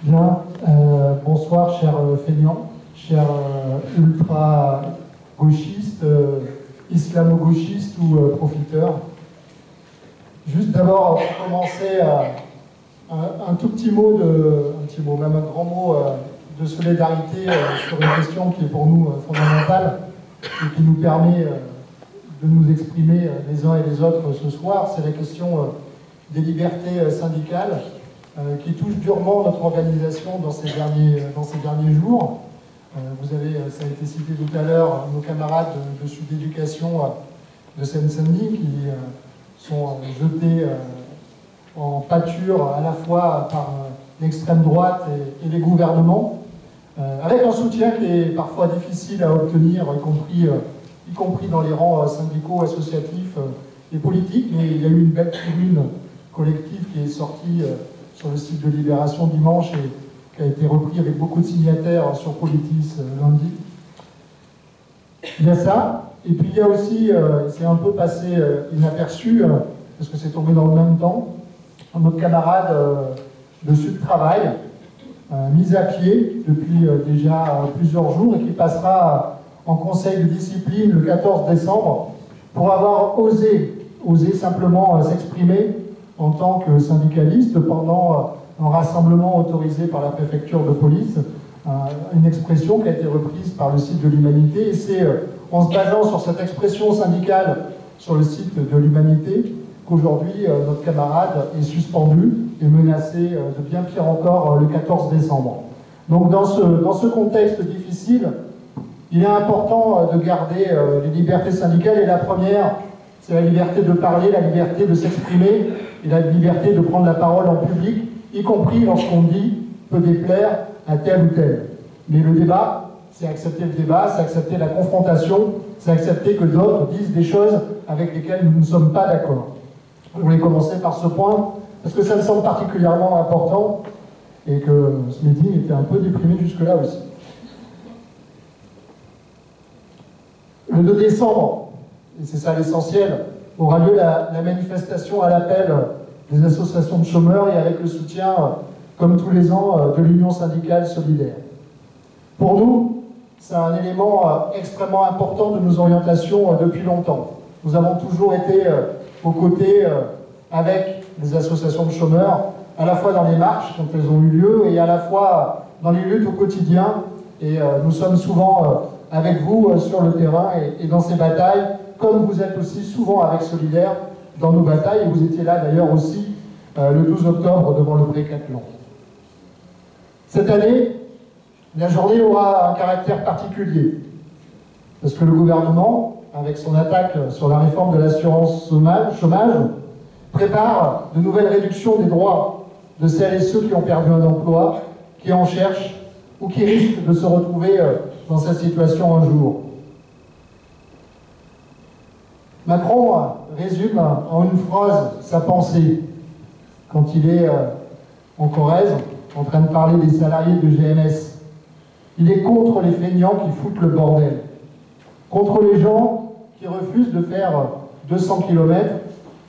Bien, bonsoir chers feignants, chers ultra-gauchistes, islamo-gauchistes ou profiteurs. Juste d'abord, pour commencer, un tout petit mot, même un grand mot de solidarité sur une question qui est pour nous fondamentale et qui nous permet de nous exprimer les uns et les autres ce soir. C'est la question des libertés syndicales qui touche durement notre organisation dans ces derniers jours. Ça a été cité tout à l'heure, nos camarades de Sud Éducation de Seine-Saint-Denis qui sont jetés en pâture à la fois par l'extrême droite et les gouvernements, avec un soutien qui est parfois difficile à obtenir, y compris dans les rangs syndicaux, associatifs et politiques. Mais il y a eu une belle tribune collective qui est sortie sur le site de Libération dimanche et qui a été repris avec beaucoup de signataires sur Politis lundi. Il y a ça, et puis il y a aussi, c'est un peu passé inaperçu, parce que c'est tombé dans le même temps, notre camarade de Sud Travail, mis à pied depuis déjà plusieurs jours et qui passera en conseil de discipline le 14 décembre pour avoir osé simplement s'exprimer en tant que syndicaliste pendant un rassemblement autorisé par la préfecture de police, une expression qui a été reprise par le site de l'Humanité. Et c'est en se basant sur cette expression syndicale sur le site de l'Humanité qu'aujourd'hui notre camarade est suspendu et menacé de bien pire encore le 14 décembre. Donc dans ce contexte difficile, il est important de garder les libertés syndicales, et la première, c'est la liberté de parler, la liberté de s'exprimer et la liberté de prendre la parole en public, y compris lorsqu'on dit peut déplaire à tel ou tel. Mais le débat, c'est accepter le débat, c'est accepter la confrontation, c'est accepter que d'autres disent des choses avec lesquelles nous ne sommes pas d'accord. Je voulais commencer par ce point, parce que ça me semble particulièrement important, et que ce meeting était un peu déprimé jusque-là aussi. Le 2 décembre, et c'est ça l'essentiel, aura lieu la manifestation à l'appel des associations de chômeurs et avec le soutien, comme tous les ans, de l'Union syndicale solidaire. Pour nous, c'est un élément extrêmement important de nos orientations depuis longtemps. Nous avons toujours été aux côtés avec les associations de chômeurs, à la fois dans les marches quand elles ont eu lieu et à la fois dans les luttes au quotidien. Et nous sommes souvent avec vous sur le terrain et dans ces batailles, comme vous êtes aussi souvent avec Solidaire dans nos batailles, et vous étiez là d'ailleurs aussi le 12 octobre devant le Bricathlon. Cette année, la journée aura un caractère particulier, parce que le gouvernement, avec son attaque sur la réforme de l'assurance chômage, prépare de nouvelles réductions des droits de celles et ceux qui ont perdu un emploi, qui en cherchent ou qui risquent de se retrouver dans cette situation un jour. Macron résume en une phrase sa pensée quand il est en Corrèze en train de parler des salariés de GMS. Il est contre les feignants qui foutent le bordel, contre les gens qui refusent de faire 200 km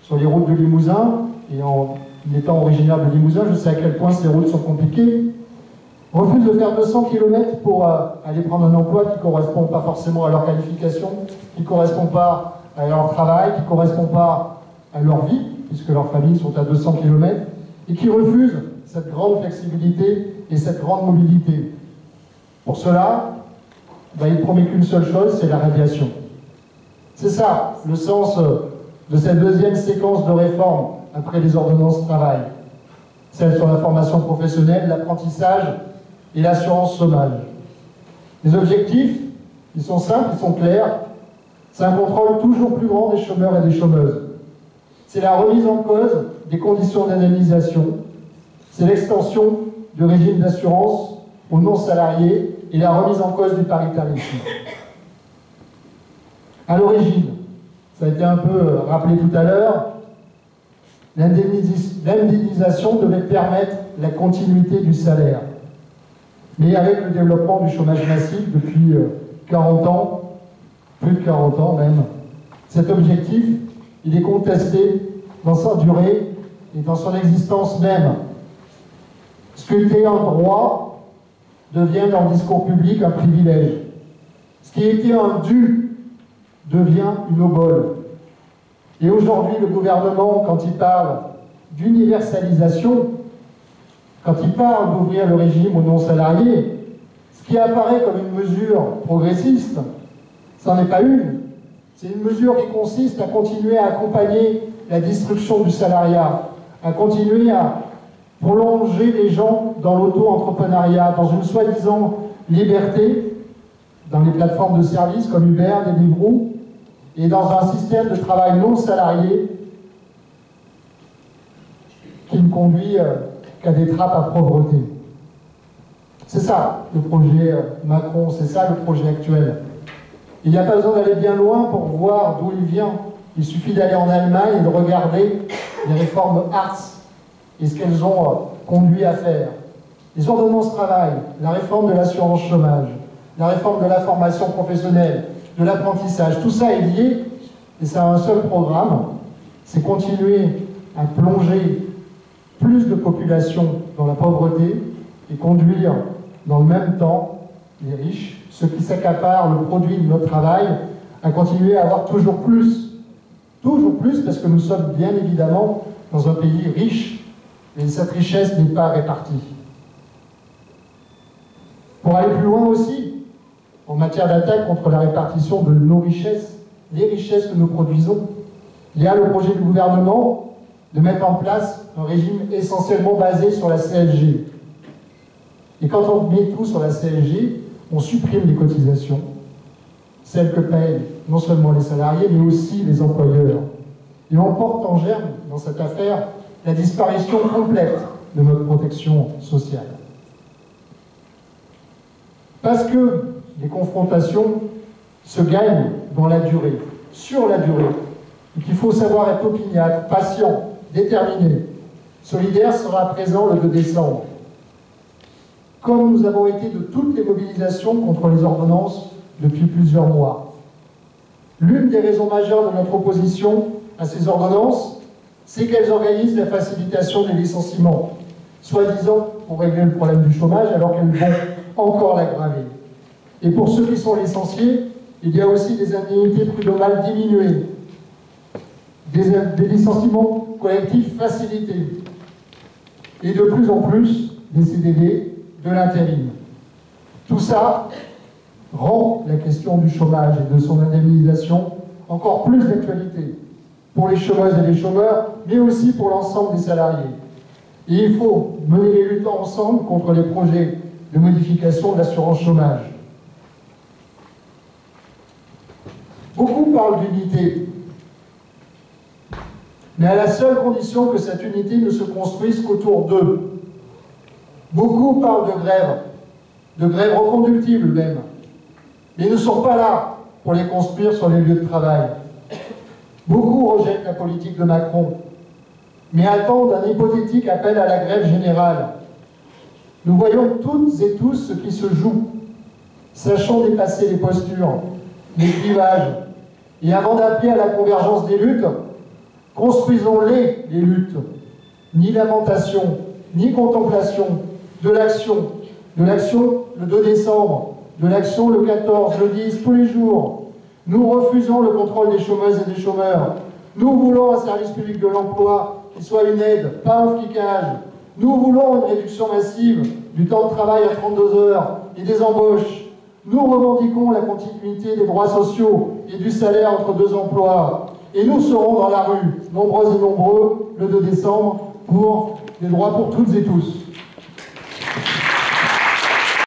sur les routes de Limousin, et en étant originaire de Limousin, je sais à quel point ces routes sont compliquées, refusent de faire 200 km pour aller prendre un emploi qui ne correspond pas forcément à leur qualification, qui ne correspond pas à leur travail, qui ne correspond pas à leur vie, puisque leurs familles sont à 200 km, et qui refusent cette grande flexibilité et cette grande mobilité. Pour cela, il ne promet qu'une seule chose, c'est la radiation. C'est ça, le sens de cette deuxième séquence de réforme après les ordonnances travail. Celle sur la formation professionnelle, l'apprentissage et l'assurance chômage. Les objectifs, ils sont simples, ils sont clairs. C'est un contrôle toujours plus grand des chômeurs et des chômeuses. C'est la remise en cause des conditions d'indemnisation. C'est l'extension du régime d'assurance aux non-salariés et la remise en cause du paritarisme. À l'origine, ça a été un peu rappelé tout à l'heure, l'indemnisation devait permettre la continuité du salaire. Mais avec le développement du chômage massif depuis 40 ans, plus de 40 ans même, cet objectif, il est contesté dans sa durée et dans son existence même. Ce Ce qui était un droit devient dans le discours public un privilège. Ce qui était un dû devient une obole. Et aujourd'hui, le gouvernement, quand il parle d'universalisation, quand il parle d'ouvrir le régime aux non-salariés, ce qui apparaît comme une mesure progressiste, ça n'en est pas une. C'est une mesure qui consiste à continuer à accompagner la destruction du salariat, à continuer à prolonger les gens dans l'auto-entrepreneuriat, dans une soi-disant liberté, dans les plateformes de services comme Uber, Deliveroo, et dans un système de travail non salarié qui ne conduit qu'à des trappes à pauvreté. C'est ça le projet Macron, c'est ça le projet actuel. Il n'y a pas besoin d'aller bien loin pour voir d'où il vient. Il suffit d'aller en Allemagne et de regarder les réformes Hartz et ce qu'elles ont conduit à faire. Les ordonnances travail, la réforme de l'assurance chômage, la réforme de la formation professionnelle, de l'apprentissage, tout ça est lié et ça a un seul programme, c'est continuer à plonger plus de population dans la pauvreté et conduire dans le même temps les riches, ceux qui s'accaparent le produit de notre travail, à continuer à avoir toujours plus parce que nous sommes bien évidemment dans un pays riche, mais cette richesse n'est pas répartie. Pour aller plus loin aussi, en matière d'attaque contre la répartition de nos richesses, les richesses que nous produisons, il y a le projet du gouvernement de mettre en place un régime essentiellement basé sur la CSG. Et quand on met tout sur la CSG, on supprime les cotisations, celles que payent non seulement les salariés, mais aussi les employeurs. Et on porte en germe, dans cette affaire, la disparition complète de notre protection sociale. Parce que les confrontations se gagnent dans la durée, sur la durée, et qu'il faut savoir être opiniâtre, patient, déterminé. Solidaire sera présent le 2 décembre. Comme nous avons été de toutes les mobilisations contre les ordonnances depuis plusieurs mois. L'une des raisons majeures de notre opposition à ces ordonnances, c'est qu'elles organisent la facilitation des licenciements, soi-disant pour régler le problème du chômage, alors qu'elles vont encore l'aggraver. Et pour ceux qui sont licenciés, il y a aussi des indemnités prud'homales diminuées, des licenciements collectifs facilités, et de plus en plus des CDD, de l'intérim. Tout ça rend la question du chômage et de son indemnisation encore plus d'actualité pour les chômeuses et les chômeurs, mais aussi pour l'ensemble des salariés. Et il faut mener les luttes ensemble contre les projets de modification de l'assurance chômage. Beaucoup parlent d'unité, mais à la seule condition que cette unité ne se construise qu'autour d'eux. Beaucoup parlent de grève reconductible même, mais ils ne sont pas là pour les construire sur les lieux de travail. Beaucoup rejettent la politique de Macron, mais attendent un hypothétique appel à la grève générale. Nous voyons toutes et tous ce qui se joue, sachant dépasser les postures, les clivages, et avant d'appeler à la convergence des luttes, construisons-les luttes. Ni lamentation, ni contemplation, de l'action le 2 décembre, de l'action le 14, le 10, tous les jours. Nous refusons le contrôle des chômeuses et des chômeurs. Nous voulons un service public de l'emploi qui soit une aide, pas un flicage. Nous voulons une réduction massive du temps de travail à 32 heures et des embauches. Nous revendiquons la continuité des droits sociaux et du salaire entre deux emplois. Et nous serons dans la rue, nombreuses et nombreux, le 2 décembre, pour des droits pour toutes et tous.